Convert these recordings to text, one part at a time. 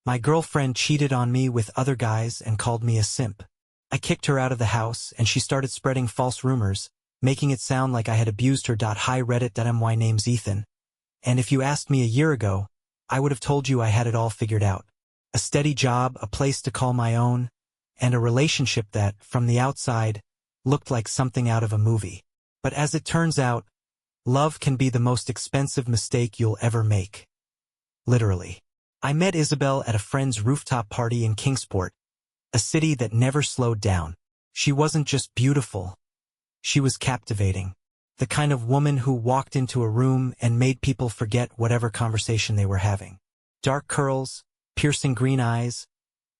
My girlfriend cheated on me with other guys and called me a simp. I kicked her out of the house and she started spreading false rumors, making it sound like I had abused her. Hi Reddit.my name's Ethan. And if you asked me a year ago, I would have told you I had it all figured out. A steady job, a place to call my own, and a relationship that, from the outside, looked like something out of a movie. But as it turns out, love can be the most expensive mistake you'll ever make. Literally. I met Isabel at a friend's rooftop party in Kingsport, a city that never slowed down. She wasn't just beautiful. She was captivating. The kind of woman who walked into a room and made people forget whatever conversation they were having. Dark curls, piercing green eyes,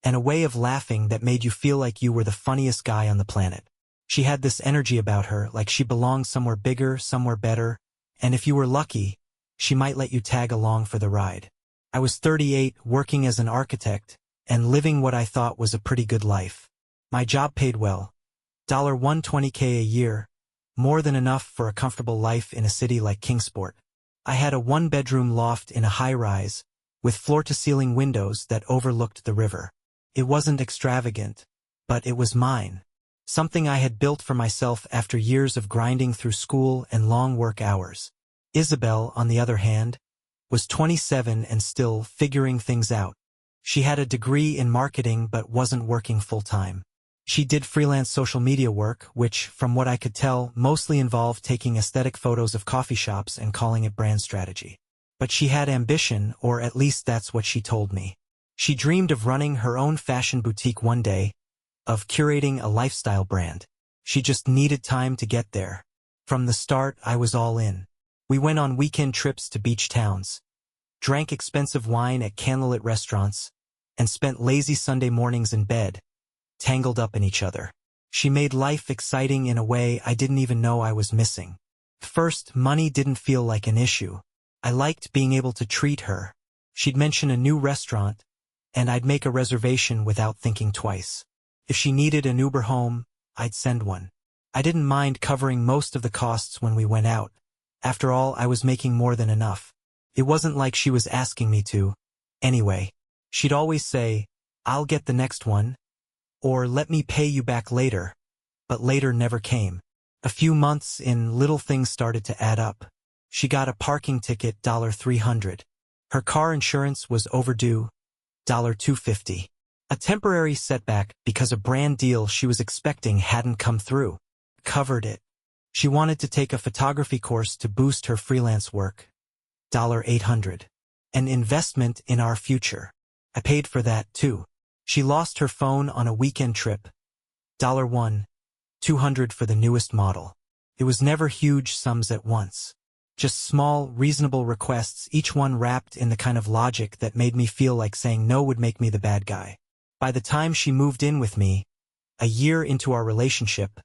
and a way of laughing that made you feel like you were the funniest guy on the planet. She had this energy about her, like she belonged somewhere bigger, somewhere better, and if you were lucky, she might let you tag along for the ride. I was 38, working as an architect, and living what I thought was a pretty good life. My job paid well. $120K a year, more than enough for a comfortable life in a city like Kingsport. I had a one-bedroom loft in a high-rise, with floor-to-ceiling windows that overlooked the river. It wasn't extravagant, but it was mine. Something I had built for myself after years of grinding through school and long work hours. Isabel, on the other hand, was 27 and still figuring things out. She had a degree in marketing but wasn't working full-time. She did freelance social media work, which, from what I could tell, mostly involved taking aesthetic photos of coffee shops and calling it brand strategy. But she had ambition, or at least that's what she told me. She dreamed of running her own fashion boutique one day, of curating a lifestyle brand. She just needed time to get there. From the start, I was all in. We went on weekend trips to beach towns, drank expensive wine at candlelit restaurants, and spent lazy Sunday mornings in bed, tangled up in each other. She made life exciting in a way I didn't even know I was missing. First, money didn't feel like an issue. I liked being able to treat her. She'd mention a new restaurant, and I'd make a reservation without thinking twice. If she needed an Uber home, I'd send one. I didn't mind covering most of the costs when we went out. After all, I was making more than enough. It wasn't like she was asking me to. Anyway, she'd always say, "I'll get the next one," or "let me pay you back later." But later never came. A few months in, little things started to add up. She got a parking ticket, $300. Her car insurance was overdue, $250. A temporary setback because a brand deal she was expecting hadn't come through. Covered it. She wanted to take a photography course to boost her freelance work, $800. An investment in our future. I paid for that, too. She lost her phone on a weekend trip, $200 for the newest model. It was never huge sums at once. Just small, reasonable requests, each one wrapped in the kind of logic that made me feel like saying no would make me the bad guy. By the time she moved in with me, a year into our relationship,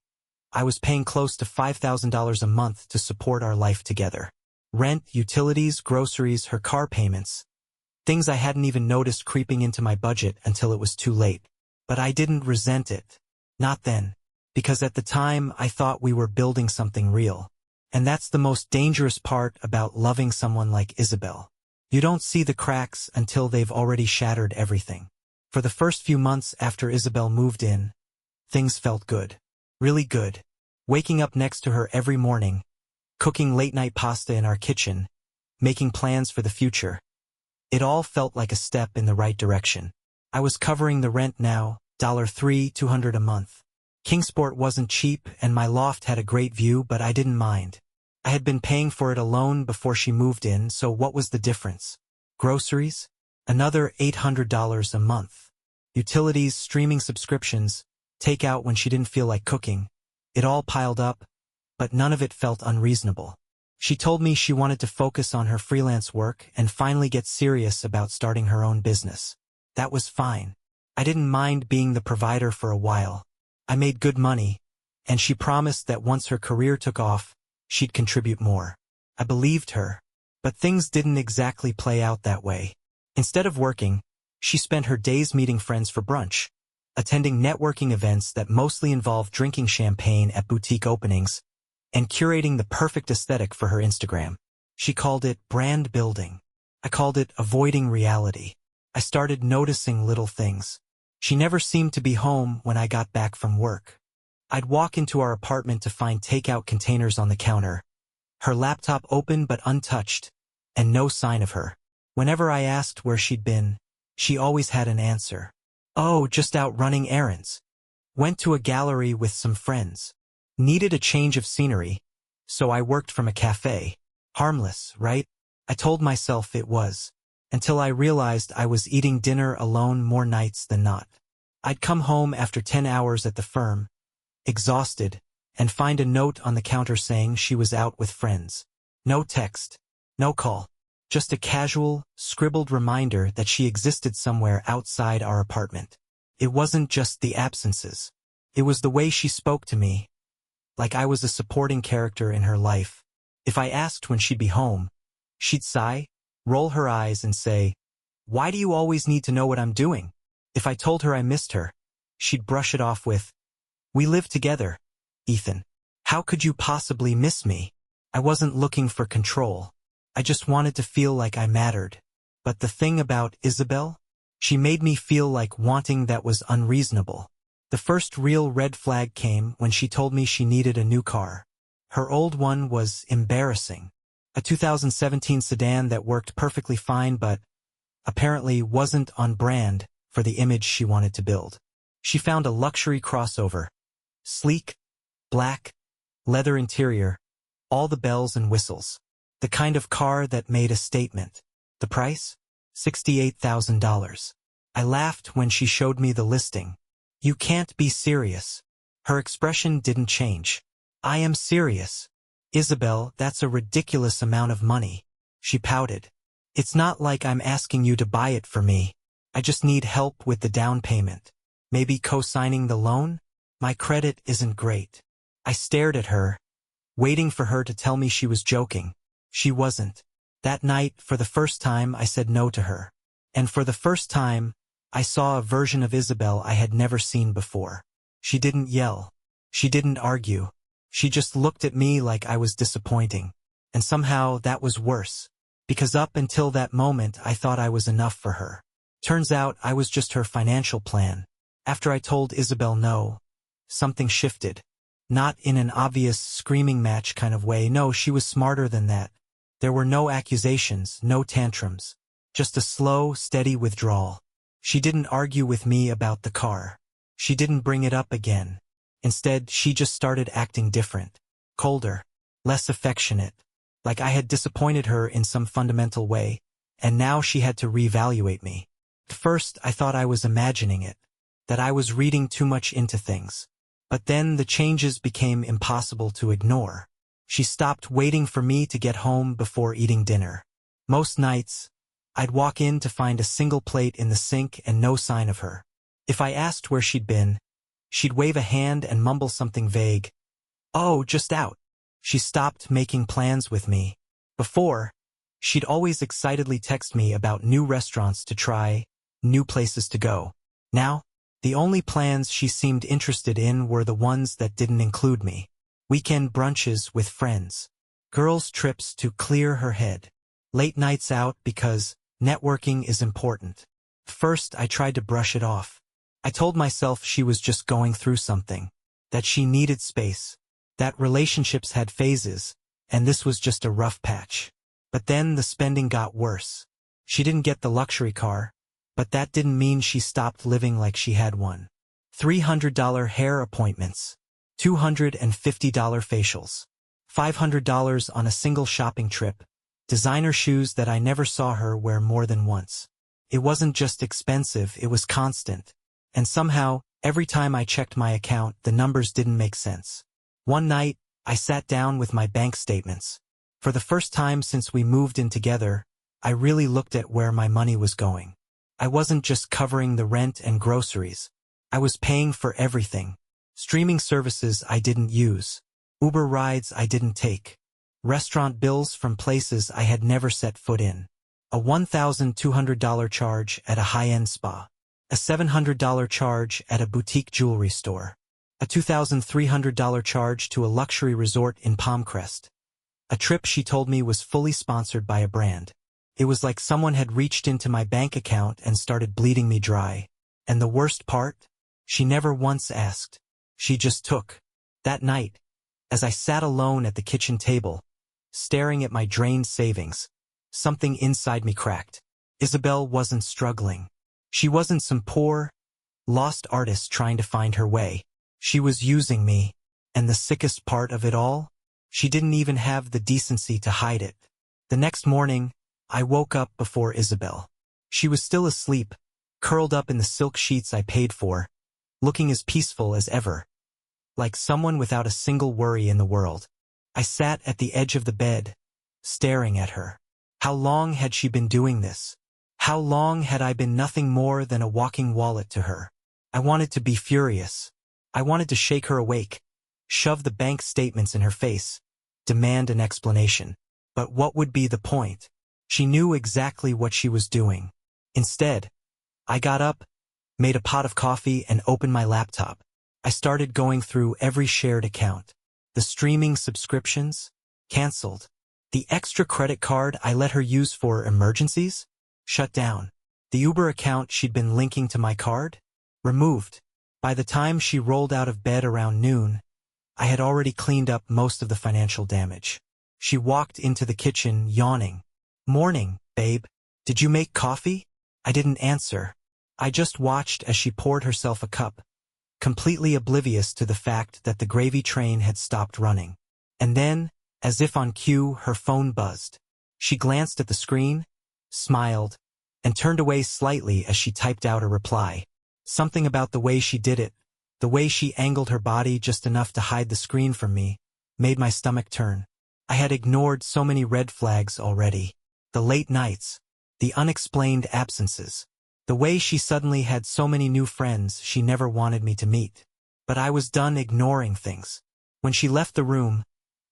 I was paying close to $5,000 a month to support our life together. Rent, utilities, groceries, her car payments. Things I hadn't even noticed creeping into my budget until it was too late. But I didn't resent it. Not then. Because at the time, I thought we were building something real. And that's the most dangerous part about loving someone like Isabel. You don't see the cracks until they've already shattered everything. For the first few months after Isabel moved in, things felt good. Really good. Waking up next to her every morning, cooking late-night pasta in our kitchen, making plans for the future. It all felt like a step in the right direction. I was covering the rent now, $200 a month. Kingsport wasn't cheap and my loft had a great view, but I didn't mind. I had been paying for it alone before she moved in, so what was the difference? Groceries? Another $800 a month. Utilities, streaming subscriptions, takeout when she didn't feel like cooking. It all piled up, but none of it felt unreasonable. She told me she wanted to focus on her freelance work and finally get serious about starting her own business. That was fine. I didn't mind being the provider for a while. I made good money, and she promised that once her career took off, she'd contribute more. I believed her, but things didn't exactly play out that way. Instead of working, she spent her days meeting friends for brunch, attending networking events that mostly involved drinking champagne at boutique openings, and curating the perfect aesthetic for her Instagram. She called it brand building. I called it avoiding reality. I started noticing little things. She never seemed to be home when I got back from work. I'd walk into our apartment to find takeout containers on the counter, her laptop open but untouched, and no sign of her. Whenever I asked where she'd been, she always had an answer. Oh, just out running errands. Went to a gallery with some friends. Needed a change of scenery, so I worked from a cafe. Harmless, right? I told myself it was, until I realized I was eating dinner alone more nights than not. I'd come home after 10 hours at the firm, exhausted, and find a note on the counter saying she was out with friends. No text, no call, just a casual, scribbled reminder that she existed somewhere outside our apartment. It wasn't just the absences. It was the way she spoke to me, like I was a supporting character in her life. If I asked when she'd be home, she'd sigh, roll her eyes and say, "Why do you always need to know what I'm doing?" If I told her I missed her, she'd brush it off with, "We live together, Ethan. How could you possibly miss me?" I wasn't looking for control. I just wanted to feel like I mattered. But the thing about Isabel? She made me feel like wanting that was unreasonable. The first real red flag came when she told me she needed a new car. Her old one was embarrassing. A 2017 sedan that worked perfectly fine but apparently wasn't on brand for the image she wanted to build. She found a luxury crossover. Sleek, black, leather interior, all the bells and whistles. The kind of car that made a statement. The price? $68,000. I laughed when she showed me the listing. "You can't be serious." Her expression didn't change. "I am serious. Isabel, that's a ridiculous amount of money." She pouted. "It's not like I'm asking you to buy it for me. I just need help with the down payment. Maybe co-signing the loan? My credit isn't great." I stared at her, waiting for her to tell me she was joking. She wasn't. That night, for the first time, I said no to her. And for the first time, I saw a version of Isabel I had never seen before. She didn't yell. She didn't argue. She just looked at me like I was disappointing. And somehow that was worse, because up until that moment I thought I was enough for her. Turns out I was just her financial plan. After I told Isabel no, something shifted. Not in an obvious screaming match kind of way. No, she was smarter than that. There were no accusations, no tantrums. Just a slow, steady withdrawal. She didn't argue with me about the car. She didn't bring it up again. Instead, she just started acting different. Colder. Less affectionate. Like I had disappointed her in some fundamental way, and now she had to reevaluate me. At first, I thought I was imagining it. That I was reading too much into things. But then the changes became impossible to ignore. She stopped waiting for me to get home before eating dinner. Most nights, I'd walk in to find a single plate in the sink and no sign of her. If I asked where she'd been, she'd wave a hand and mumble something vague. "Oh, just out." She stopped making plans with me. Before, she'd always excitedly text me about new restaurants to try, new places to go. Now, the only plans she seemed interested in were the ones that didn't include me. Weekend brunches with friends. Girls' trips to clear her head. Late nights out because networking is important. First, I tried to brush it off. I told myself she was just going through something. That she needed space. That relationships had phases, and this was just a rough patch. But then the spending got worse. She didn't get the luxury car, but that didn't mean she stopped living like she had one. $300 hair appointments. $250 facials. $500 on a single shopping trip. Designer shoes that I never saw her wear more than once. It wasn't just expensive, it was constant. And somehow, every time I checked my account, the numbers didn't make sense. One night, I sat down with my bank statements. For the first time since we moved in together, I really looked at where my money was going. I wasn't just covering the rent and groceries. I was paying for everything. Streaming services I didn't use. Uber rides I didn't take. Restaurant bills from places I had never set foot in. A $1,200 charge at a high-end spa. A $700 charge at a boutique jewelry store. A $2,300 charge to a luxury resort in Palmcrest. A trip she told me was fully sponsored by a brand. It was like someone had reached into my bank account and started bleeding me dry. And the worst part? She never once asked. She just took. That night, as I sat alone at the kitchen table, staring at my drained savings, something inside me cracked. Isabel wasn't struggling. She wasn't some poor, lost artist trying to find her way. She was using me, and the sickest part of it all? She didn't even have the decency to hide it. The next morning, I woke up before Isabel. She was still asleep, curled up in the silk sheets I paid for, looking as peaceful as ever, like someone without a single worry in the world. I sat at the edge of the bed, staring at her. How long had she been doing this? How long had I been nothing more than a walking wallet to her? I wanted to be furious. I wanted to shake her awake, shove the bank statements in her face, demand an explanation. But what would be the point? She knew exactly what she was doing. Instead, I got up, made a pot of coffee, and opened my laptop. I started going through every shared account. The streaming subscriptions? Cancelled. The extra credit card I let her use for emergencies? Shut down. The Uber account she'd been linking to my card? Removed. By the time she rolled out of bed around noon, I had already cleaned up most of the financial damage. She walked into the kitchen, yawning. "Morning, babe. Did you make coffee?" I didn't answer. I just watched as she poured herself a cup, completely oblivious to the fact that the gravy train had stopped running. And then, as if on cue, her phone buzzed. She glanced at the screen, smiled, and turned away slightly as she typed out a reply. Something about the way she did it, the way she angled her body just enough to hide the screen from me, made my stomach turn. I had ignored so many red flags already. The late nights, the unexplained absences, the way she suddenly had so many new friends she never wanted me to meet. But I was done ignoring things. When she left the room,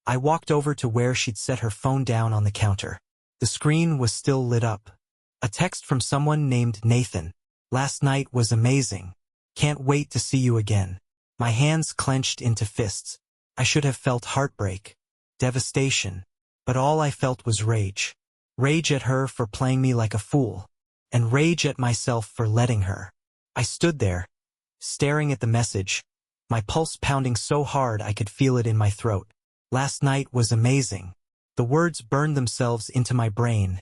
I walked over to where she'd set her phone down on the counter. The screen was still lit up. A text from someone named Nathan. "Last night was amazing. Can't wait to see you again." My hands clenched into fists. I should have felt heartbreak, devastation, but all I felt was rage. Rage at her for playing me like a fool, and rage at myself for letting her. I stood there, staring at the message, my pulse pounding so hard I could feel it in my throat. Last night was amazing. The words burned themselves into my brain,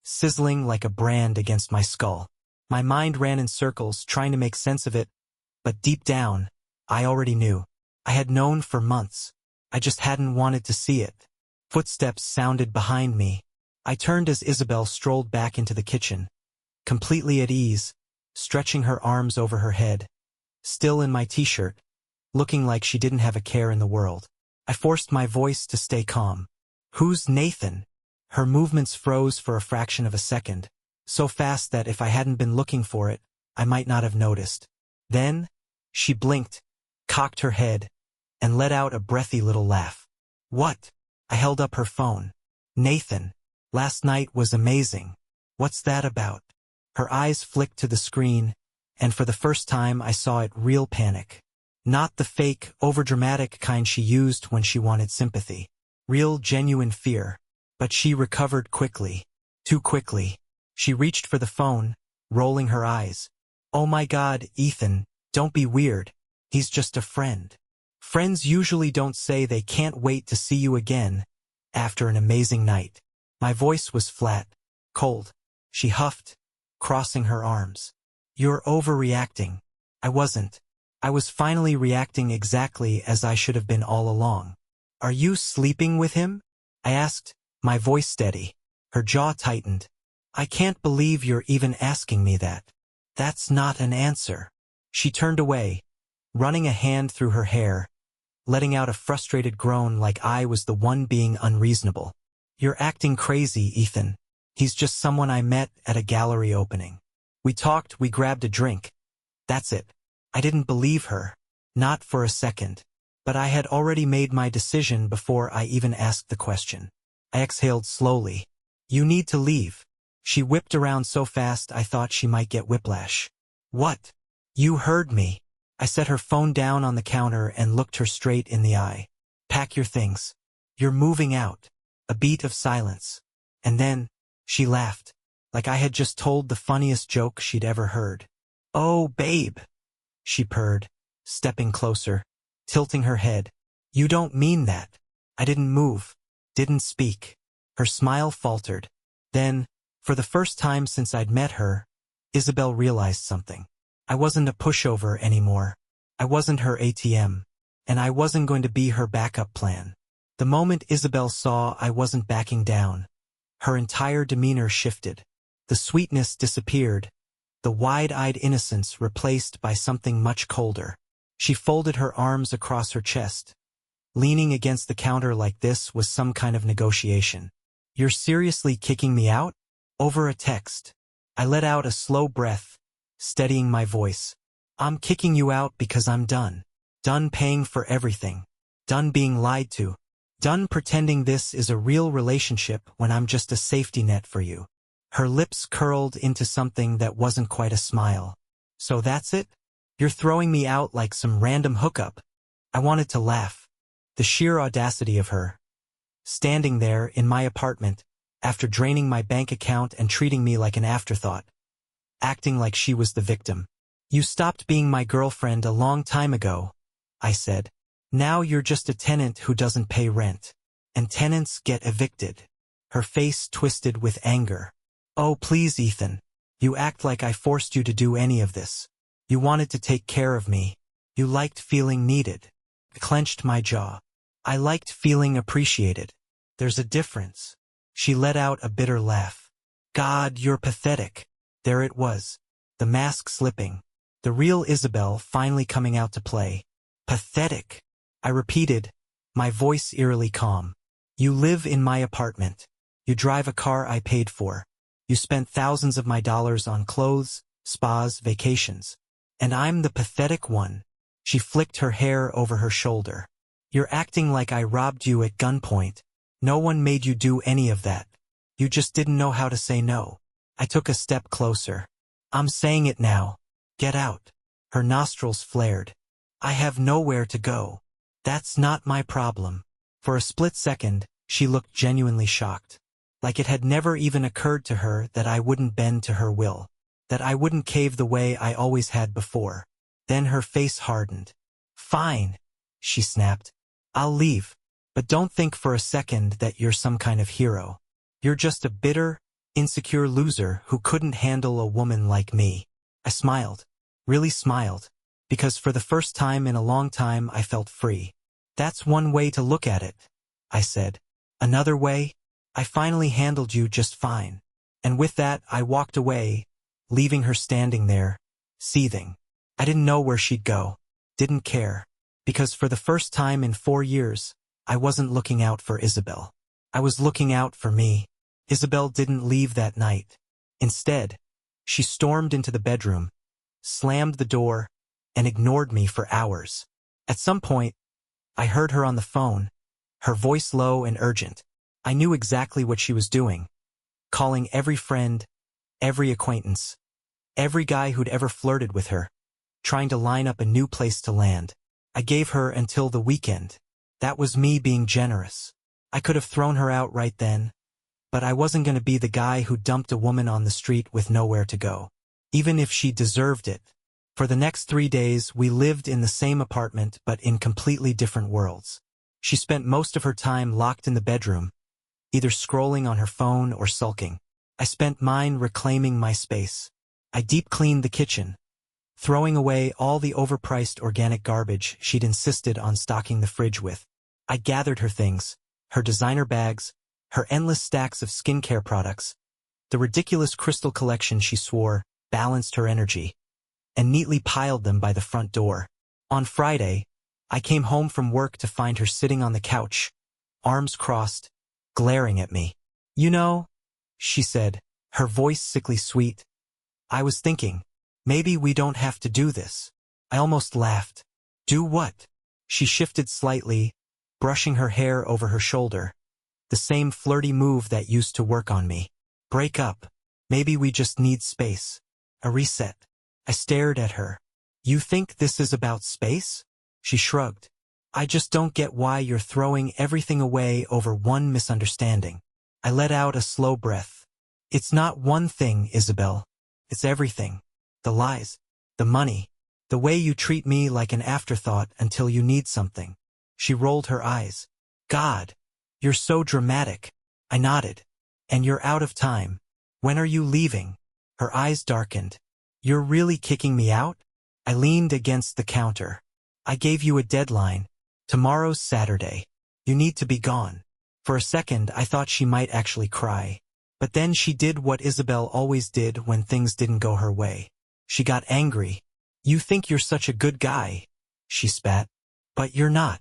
sizzling like a brand against my skull. My mind ran in circles, trying to make sense of it, but deep down, I already knew. I had known for months. I just hadn't wanted to see it. Footsteps sounded behind me. I turned as Isabel strolled back into the kitchen, completely at ease, stretching her arms over her head, still in my t-shirt, looking like she didn't have a care in the world. I forced my voice to stay calm. "Who's Nathan?" Her movements froze for a fraction of a second, so fast that if I hadn't been looking for it, I might not have noticed. Then, she blinked, cocked her head, and let out a breathy little laugh. "What?" I held up her phone. "Nathan. Last night was amazing. What's that about?" Her eyes flicked to the screen, and for the first time I saw it real panic. Not the fake, overdramatic kind she used when she wanted sympathy. Real, genuine fear. But she recovered quickly. Too quickly. She reached for the phone, rolling her eyes. "Oh my God, Ethan, don't be weird. He's just a friend. Friends usually don't say they can't wait to see you again after an amazing night." My voice was flat, cold. She huffed, crossing her arms. "You're overreacting." I wasn't. I was finally reacting exactly as I should have been all along. "Are you sleeping with him?" I asked, my voice steady. Her jaw tightened. "I can't believe you're even asking me that. That's not an answer." She turned away, running a hand through her hair, letting out a frustrated groan like I was the one being unreasonable. "You're acting crazy, Ethan. He's just someone I met at a gallery opening. We talked, we grabbed a drink. That's it." I didn't believe her. Not for a second. But I had already made my decision before I even asked the question. I exhaled slowly. "You need to leave." She whipped around so fast I thought she might get whiplash. "What?" "You heard me." I set her phone down on the counter and looked her straight in the eye. "Pack your things. You're moving out." A beat of silence. And then, She laughed, like I had just told the funniest joke she'd ever heard. "Oh, babe," she purred, stepping closer, tilting her head. "You don't mean that." I didn't move, didn't speak. Her smile faltered. Then, for the first time since I'd met her, Isabel realized something. I wasn't a pushover anymore. I wasn't her ATM. And I wasn't going to be her backup plan. The moment Isabel saw I wasn't backing down, her entire demeanor shifted. The sweetness disappeared, the wide-eyed innocence replaced by something much colder. She folded her arms across her chest. Leaning against the counter like this was some kind of negotiation. "You're seriously kicking me out?" "Over a text." I let out a slow breath, steadying my voice. "I'm kicking you out because I'm done. Done paying for everything. Done being lied to. Done pretending this is a real relationship when I'm just a safety net for you." Her lips curled into something that wasn't quite a smile. "So that's it? You're throwing me out like some random hookup?" I wanted to laugh. The sheer audacity of her. Standing there in my apartment, after draining my bank account and treating me like an afterthought. Acting like she was the victim. "You stopped being my girlfriend a long time ago," I said. "Now you're just a tenant who doesn't pay rent. And tenants get evicted." Her face twisted with anger. "Oh, please, Ethan. You act like I forced you to do any of this. You wanted to take care of me. You liked feeling needed." I clenched my jaw. "I liked feeling appreciated. There's a difference." She let out a bitter laugh. "God, you're pathetic." There it was. The mask slipping. The real Isabel finally coming out to play. "Pathetic," I repeated, my voice eerily calm. "You live in my apartment. You drive a car I paid for. You spent thousands of my dollars on clothes, spas, vacations. And I'm the pathetic one." She flicked her hair over her shoulder. "You're acting like I robbed you at gunpoint. No one made you do any of that. You just didn't know how to say no." I took a step closer. "I'm saying it now. Get out." Her nostrils flared. "I have nowhere to go." "That's not my problem." For a split second, she looked genuinely shocked. Like it had never even occurred to her that I wouldn't bend to her will. That I wouldn't cave the way I always had before. Then her face hardened. "Fine," she snapped. "I'll leave. But don't think for a second that you're some kind of hero. You're just a bitter, insecure loser who couldn't handle a woman like me." I smiled. Really smiled. Because for the first time in a long time I felt free. "That's one way to look at it," I said. "Another way? I finally handled you just fine." And with that I walked away, leaving her standing there, seething. I didn't know where she'd go. Didn't care. Because for the first time in 4 years, I wasn't looking out for Isabel. I was looking out for me. Isabel didn't leave that night. Instead, she stormed into the bedroom, slammed the door, and ignored me for hours. At some point, I heard her on the phone, her voice low and urgent. I knew exactly what she was doing. Calling every friend, every acquaintance, every guy who'd ever flirted with her, trying to line up a new place to land. I gave her until the weekend. That was me being generous. I could have thrown her out right then, but I wasn't going to be the guy who dumped a woman on the street with nowhere to go. Even if she deserved it. For the next 3 days, we lived in the same apartment but in completely different worlds. She spent most of her time locked in the bedroom, either scrolling on her phone or sulking. I spent mine reclaiming my space. I deep-cleaned the kitchen, throwing away all the overpriced organic garbage she'd insisted on stocking the fridge with. I gathered her things, her designer bags, her endless stacks of skincare products, the ridiculous crystal collection she swore balanced her energy, and neatly piled them by the front door. On Friday, I came home from work to find her sitting on the couch, arms crossed, glaring at me. "You know," she said, her voice sickly sweet, "I was thinking, maybe we don't have to do this." I almost laughed. "Do what?" She shifted slightly, brushing her hair over her shoulder. The same flirty move that used to work on me. "Break up. Maybe we just need space. A reset." I stared at her. "You think this is about space?" She shrugged. "I just don't get why you're throwing everything away over one misunderstanding." I let out a slow breath. It's not one thing, Isabel. It's everything. The lies. The money. The way you treat me like an afterthought until you need something. She rolled her eyes. God. You're so dramatic. I nodded. And you're out of time. When are you leaving? Her eyes darkened. You're really kicking me out? I leaned against the counter. I gave you a deadline. Tomorrow's Saturday. You need to be gone. For a second I thought she might actually cry. But then she did what Isabel always did when things didn't go her way. She got angry. You think you're such a good guy, she spat. But you're not.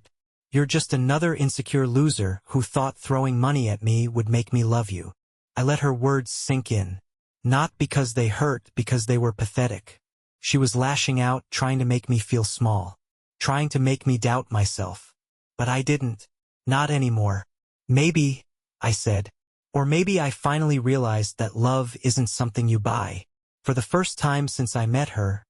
You're just another insecure loser who thought throwing money at me would make me love you. I let her words sink in. Not because they hurt, because they were pathetic. She was lashing out, trying to make me feel small. Trying to make me doubt myself. But I didn't. Not anymore. Maybe, I said. Or maybe I finally realized that love isn't something you buy. For the first time since I met her,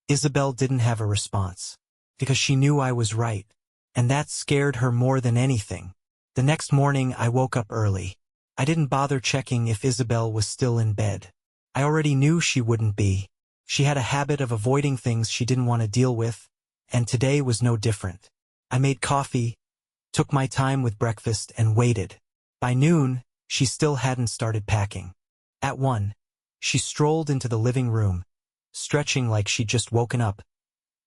Isabel didn't have a response. Because she knew I was right. And that scared her more than anything. The next morning I woke up early. I didn't bother checking if Isabel was still in bed. I already knew she wouldn't be. She had a habit of avoiding things she didn't want to deal with, and today was no different. I made coffee, took my time with breakfast, and waited. By noon, she still hadn't started packing. At 1, she strolled into the living room, stretching like she'd just woken up,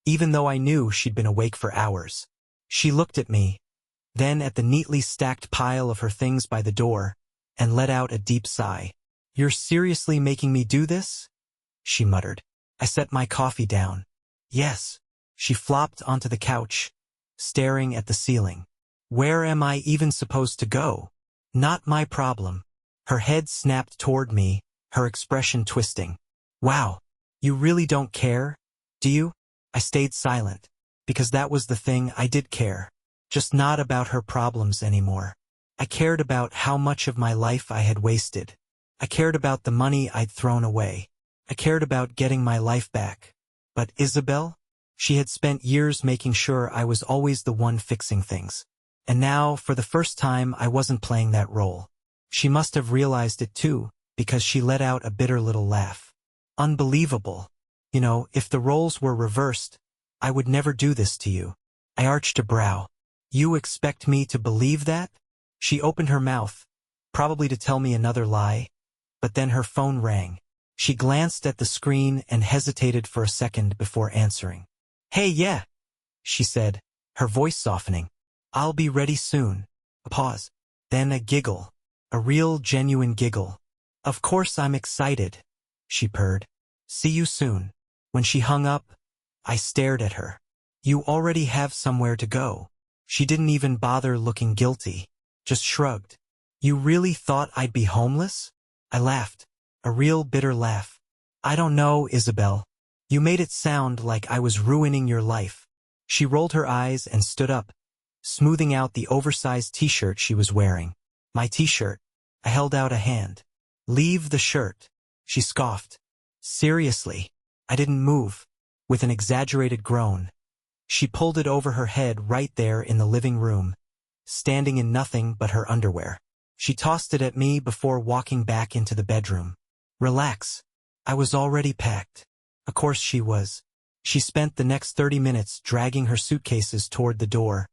even though I knew she'd been awake for hours. She looked at me, then at the neatly stacked pile of her things by the door, and let out a deep sigh. You're seriously making me do this? She muttered. I set my coffee down. Yes. She flopped onto the couch, staring at the ceiling. Where am I even supposed to go? Not my problem. Her head snapped toward me, her expression twisting. Wow. You really don't care, do you? I stayed silent, because that was the thing I did care. Just not about her problems anymore. I cared about how much of my life I had wasted. I cared about the money I'd thrown away. I cared about getting my life back. But Isabel? She had spent years making sure I was always the one fixing things. And now, for the first time, I wasn't playing that role. She must have realized it too, because she let out a bitter little laugh. Unbelievable. You know, if the roles were reversed, I would never do this to you. I arched a brow. You expect me to believe that? She opened her mouth, probably to tell me another lie, but then her phone rang. She glanced at the screen and hesitated for a second before answering. Hey, yeah, she said, her voice softening. I'll be ready soon. A pause. Then a giggle. A real, genuine giggle. Of course I'm excited, she purred. See you soon. When she hung up, I stared at her. You already have somewhere to go. She didn't even bother looking guilty. Just shrugged. You really thought I'd be homeless? I laughed. A real bitter laugh. I don't know, Isabel. You made it sound like I was ruining your life. She rolled her eyes and stood up, smoothing out the oversized t-shirt she was wearing. My t-shirt. I held out a hand. Leave the shirt. She scoffed. Seriously. I didn't move. With an exaggerated groan. She pulled it over her head right there in the living room, standing in nothing but her underwear. She tossed it at me before walking back into the bedroom. Relax. I was already packed. Of course she was. She spent the next 30 minutes dragging her suitcases toward the door,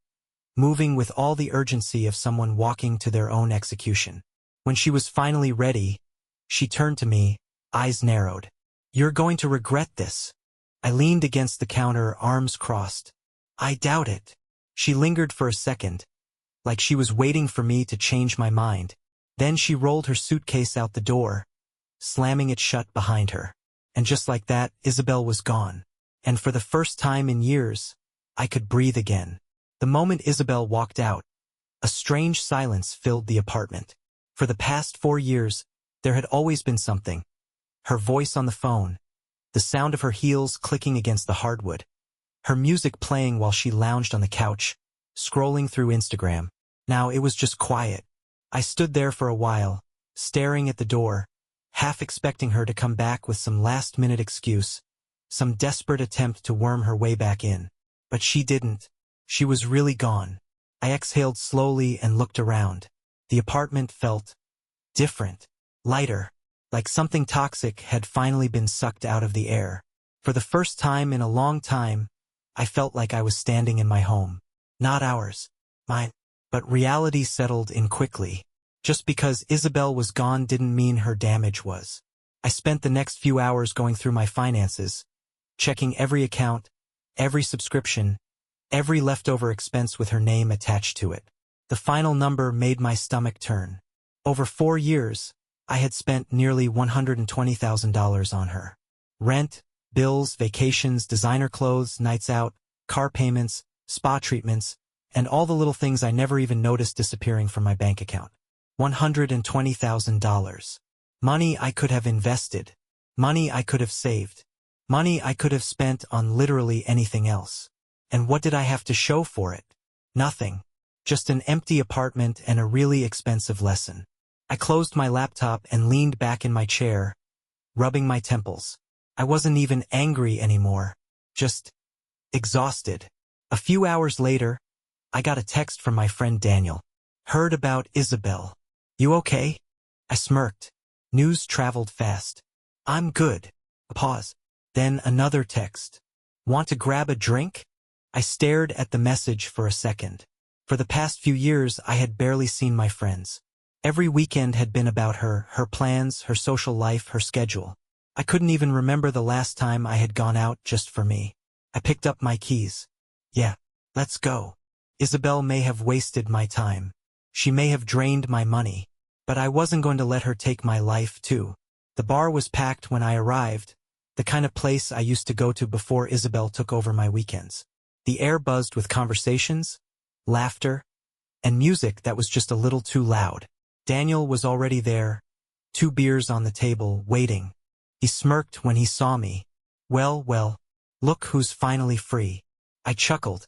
moving with all the urgency of someone walking to their own execution. When she was finally ready, she turned to me, eyes narrowed. You're going to regret this. I leaned against the counter, arms crossed. I doubt it. She lingered for a second, like she was waiting for me to change my mind. Then she rolled her suitcase out the door, slamming it shut behind her. And just like that, Isabel was gone. And for the first time in years, I could breathe again. The moment Isabel walked out, a strange silence filled the apartment. For the past 4 years, there had always been something. Her voice on the phone, the sound of her heels clicking against the hardwood, her music playing while she lounged on the couch, scrolling through Instagram. Now it was just quiet. I stood there for a while, staring at the door, half expecting her to come back with some last-minute excuse, some desperate attempt to worm her way back in. But she didn't. She was really gone. I exhaled slowly and looked around. The apartment felt different, lighter, like something toxic had finally been sucked out of the air. For the first time in a long time, I felt like I was standing in my home. Not ours, mine. But reality settled in quickly. Just because Isabel was gone didn't mean her damage was. I spent the next few hours going through my finances, checking every account, every subscription, every leftover expense with her name attached to it. The final number made my stomach turn. Over 4 years, I had spent nearly $120,000 on her. Rent, bills, vacations, designer clothes, nights out, car payments, spa treatments, and all the little things I never even noticed disappearing from my bank account. $120,000. Money I could have invested. Money I could have saved. Money I could have spent on literally anything else. And what did I have to show for it? Nothing. Just an empty apartment and a really expensive lesson. I closed my laptop and leaned back in my chair, rubbing my temples. I wasn't even angry anymore. Just exhausted. A few hours later, I got a text from my friend Daniel. Heard about Isabel. You okay? I smirked. News traveled fast. I'm good. A pause. Then another text. Want to grab a drink? I stared at the message for a second. For the past few years, I had barely seen my friends. Every weekend had been about her, her plans, her social life, her schedule. I couldn't even remember the last time I had gone out just for me. I picked up my keys. Yeah, let's go. Isabel may have wasted my time. She may have drained my money. But I wasn't going to let her take my life, too. The bar was packed when I arrived, the kind of place I used to go to before Isabel took over my weekends. The air buzzed with conversations, laughter, and music that was just a little too loud. Daniel was already there, 2 beers on the table, waiting. He smirked when he saw me. Well, look who's finally free. I chuckled,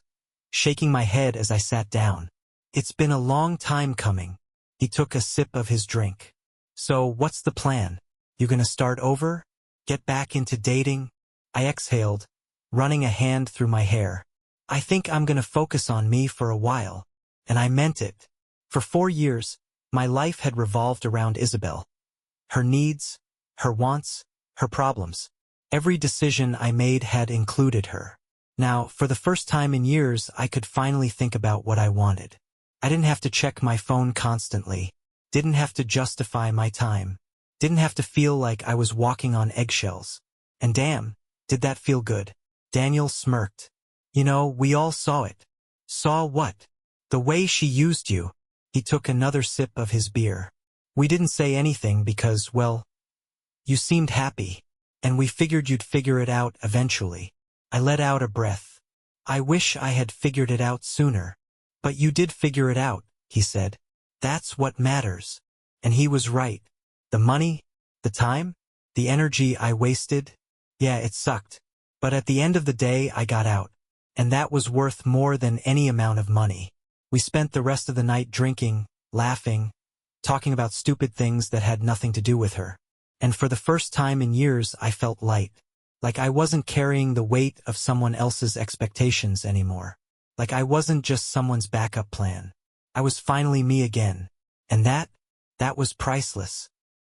shaking my head as I sat down. It's been a long time coming. He took a sip of his drink. So, what's the plan? You gonna start over? Get back into dating? I exhaled, running a hand through my hair. I think I'm gonna focus on me for a while. And I meant it. For 4 years, my life had revolved around Isabel. Her needs, her wants, her problems. Every decision I made had included her. Now, for the first time in years, I could finally think about what I wanted. I didn't have to check my phone constantly. Didn't have to justify my time. Didn't have to feel like I was walking on eggshells. And damn, did that feel good. Daniel smirked. You know, we all saw it. Saw what? The way she used you. He took another sip of his beer. We didn't say anything because, well, you seemed happy. And we figured you'd figure it out eventually. I let out a breath. I wish I had figured it out sooner. But you did figure it out, he said. That's what matters. And he was right. The money, the time, the energy I wasted, yeah, it sucked. But at the end of the day, I got out. And that was worth more than any amount of money. We spent the rest of the night drinking, laughing, talking about stupid things that had nothing to do with her. And for the first time in years, I felt light. Like I wasn't carrying the weight of someone else's expectations anymore. Like I wasn't just someone's backup plan. I was finally me again. And that was priceless.